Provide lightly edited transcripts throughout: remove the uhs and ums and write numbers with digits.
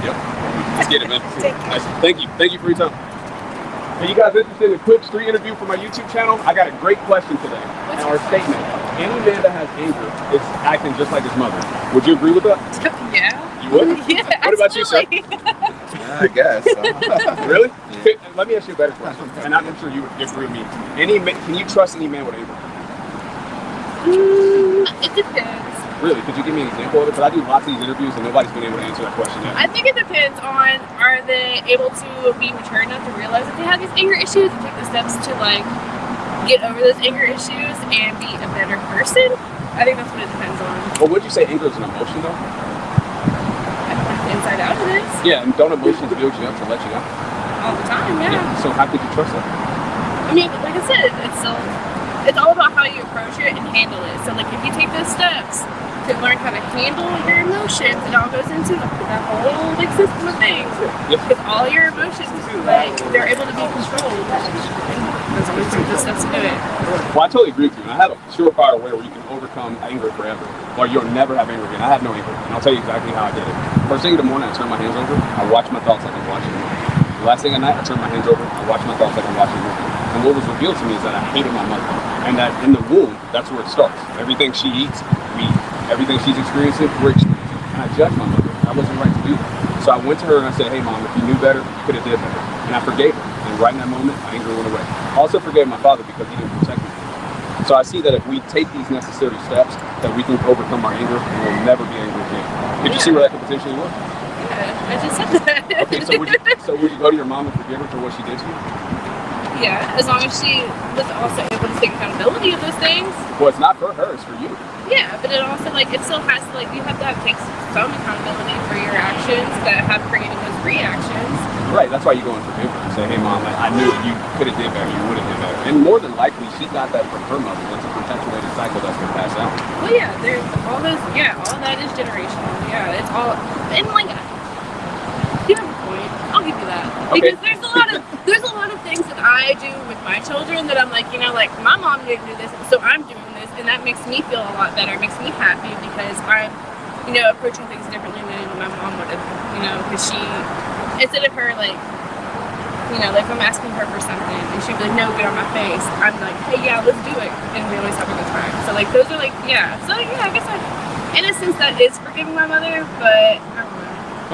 Yep. Let's get it, man. Nice. Thank you. Thank you for your time. Are you guys interested in a quick street interview for my YouTube channel? I got a great question today. What's our statement. Any man that has anger is acting just like his mother. Would you agree with that? Yeah. You would? Yeah. What about you, sir? Yeah, I guess. Really? Okay, let me ask you a better question. And I'm sure you would agree with me. Can you trust any man with anger? It depends. Really? Could you give me an example of it? Because I do lots of these interviews and nobody's been able to answer that question yet. I think it depends on, are they able to be mature enough to realize that they have these anger issues and take the steps to like get over those anger issues and be a better person? I think that's what it depends on. Well, would you say anger is an emotion though? I think inside out it is. Yeah, and don't emotions build you up to let you know? All the time, yeah. So how could you trust that? I mean, like I said, it's all about how you approach it and handle it. So like if you take those steps to learn how to handle your emotions, it all goes into that whole big system of things. Because all your emotions, like, they're able to be controlled. Those are the steps to do it. Well, I totally agree with you. And I have a surefire way where you can overcome anger forever, or you'll never have anger again. I have no anger, and I'll tell you exactly how I did it. First thing in the morning, I turn my hands over. I watch my thoughts like I'm watching a movie. The last thing at night, I turn my hands over. I watch my thoughts like I'm watching a movie. And what was revealed to me is that I hated my mother, and that in the womb, that's where it starts. Everything she eats, we eat. Everything she's experiencing, we're experiencing. And I judged my mother. I wasn't right to do that. So I went to her and I said, hey mom, if you knew better, you could have did better. And I forgave her. And right in that moment, my anger went away. I also forgave my father because he didn't protect me. So I see that if we take these necessary steps, that we can overcome our anger and we'll never be angry again. Could you see where that could potentially work? Yeah, I just said that. Okay, so would you go to your mom and forgive her for what she did to you? Yeah, as long as she was also able to take accountability of those things. Well, it's not for her, it's for you. Yeah, but it also, like, it still has to, like, you have to take some accountability for your actions that have created those reactions. Right, that's why you go and forgive her and say, hey mom, I knew you could have did better, you would have did better. And more than likely, she got that from her mother. It's a perpetuated cycle that's been passed down. Well, yeah, there's all those, all that is generational. Yeah, it's all, and like, you have a point. I'll give you that. Okay. Because there's a lot of things that I do with my children that I'm like, like my mom didn't do this, so I'm doing this, and that makes me feel a lot better. It makes me happy because I'm, approaching things differently than my mom would have, because she, instead of her like if I'm asking her for something and she'd be like, no, get on my face, I'm like, hey, yeah, let's do it, and we always have a good time. So like those are like, so I guess in a sense that is forgiving my mother, but I don't know.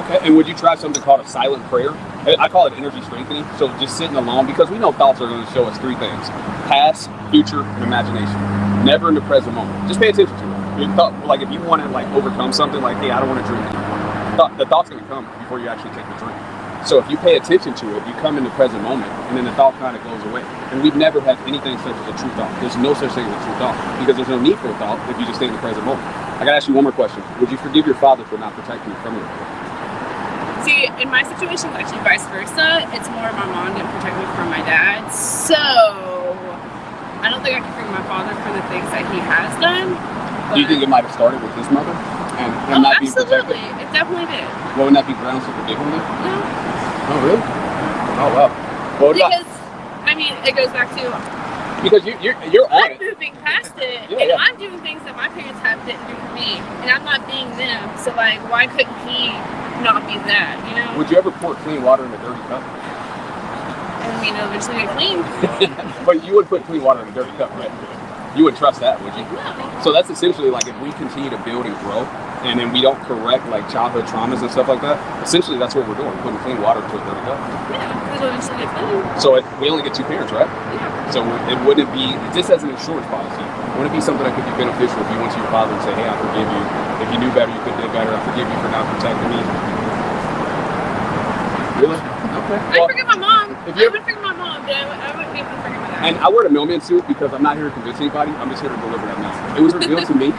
Okay, and would you try something called a silent prayer? I call it energy strengthening. So just sitting alone, because we know thoughts are going to show us three things: past, future, and imagination. Never in the present moment. Just pay attention to it. Your thought, like if you want to like overcome something, like hey, I don't want to drink anymore. The thought's going to come before you actually take the drink. So if you pay attention to it, you come in the present moment, and then the thought kind of goes away. And we've never had anything such as a true thought. There's no such thing as a true thought, because there's no need for a thought if you just stay in the present moment. I got to ask you one more question. Would you forgive your father for not protecting you from you? See, in my situation, it's actually vice versa. It's more my mom didn't protect me from my dad. So I don't think I can forgive my father for the things that he has done. Do you think it might have started with his mother and him not being protected? Absolutely. It definitely did. Well, wouldn't that be grounds to forgive him then? No. Oh, really? Oh, wow. Well, because, I mean, it goes back to... Because you're on I'm moving past it, yeah. I'm doing things that my parents didn't do for me, and I'm not being them. So, like, why couldn't he not be that, Would you ever pour clean water in a dirty cup? I mean, it'll eventually get clean. But you would put clean water in a dirty cup, right? You would trust that, would you? No. So that's essentially like if we continue to build and grow, and then we don't correct like childhood traumas and stuff like that, essentially that's what we're doing, putting clean water into a dirty cup. Yeah, because it'll eventually get clean. So we only get two parents, right? Yeah. So it wouldn't be, just as an insurance policy, wouldn't it be something that could be beneficial if you went to your father and say, hey, I forgive you. If you knew better, you could have did better. I forgive you for not protecting me. Really? Okay. I forgive my mom. If you I would forgive my mom, but I wouldn't be able to forgive my dad. And I wear the mailman suit because I'm not here to convince anybody. I'm just here to deliver that message. It was revealed to me.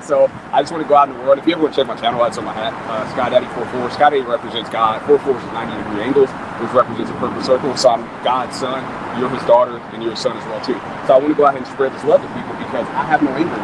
So I just want to go out in the world. If you ever want to check my channel, it's on my hat. Sky Daddy 44. Sky Daddy represents God. 44 is 90-degree angles, which represents a perfect circle. So I'm God's son. You're his daughter, and you're his son as well too. So I want to go out and spread this love to people because I have no anger.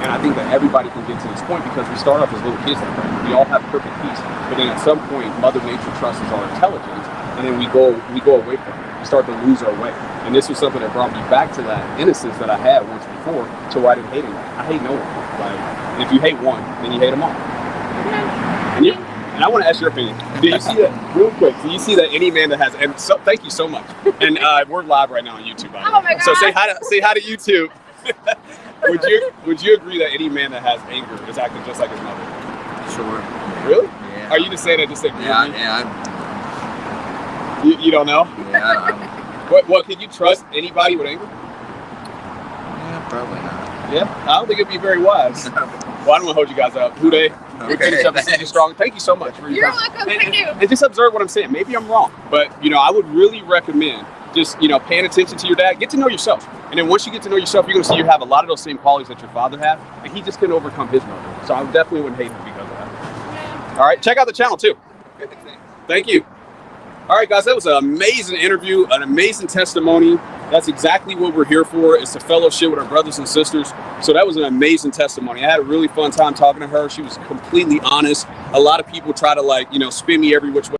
And I think that everybody can get to this point because we start off as little kids like that. We all have perfect peace. But then at some point, Mother Nature trusts our intelligence, and then we go away from it. We start to lose our way. And this was something that brought me back to that innocence that I had once before, to where I didn't hate anyone. I hate no one. Like, if you hate one, then you hate them all. Yeah. And you? And I want to ask your opinion. Do you see that, real quick, do you see that any man that has, and so, thank you so much. And we're live right now on YouTube, by the way. Oh my God. So say hi to YouTube. Would you agree that any man that has anger is acting just like his mother? Sure. Really? Yeah. Are you just saying that just to agree Yeah, with me? yeah. You don't know? Yeah, I don't. What, can you trust anybody with anger? Yeah, probably not. Yeah? I don't think it'd be very wise. Well, I don't want to hold you guys up. Who they? We finish up the season strong. Thank you so much for your You're time. welcome. Thank you. And just observe what I'm saying. Maybe I'm wrong, but I would really recommend just paying attention to your dad. Get to know yourself, and then once you get to know yourself, you're gonna see you have a lot of those same qualities that your father had, and he just couldn't overcome his mother. So I definitely wouldn't hate him because of that. All right, check out the channel too. Thank you. All right, guys, that was an amazing interview, an amazing testimony. That's exactly what we're here for, is to fellowship with our brothers and sisters. So that was an amazing testimony. I had a really fun time talking to her. She was completely honest. A lot of people try to spin me every which way.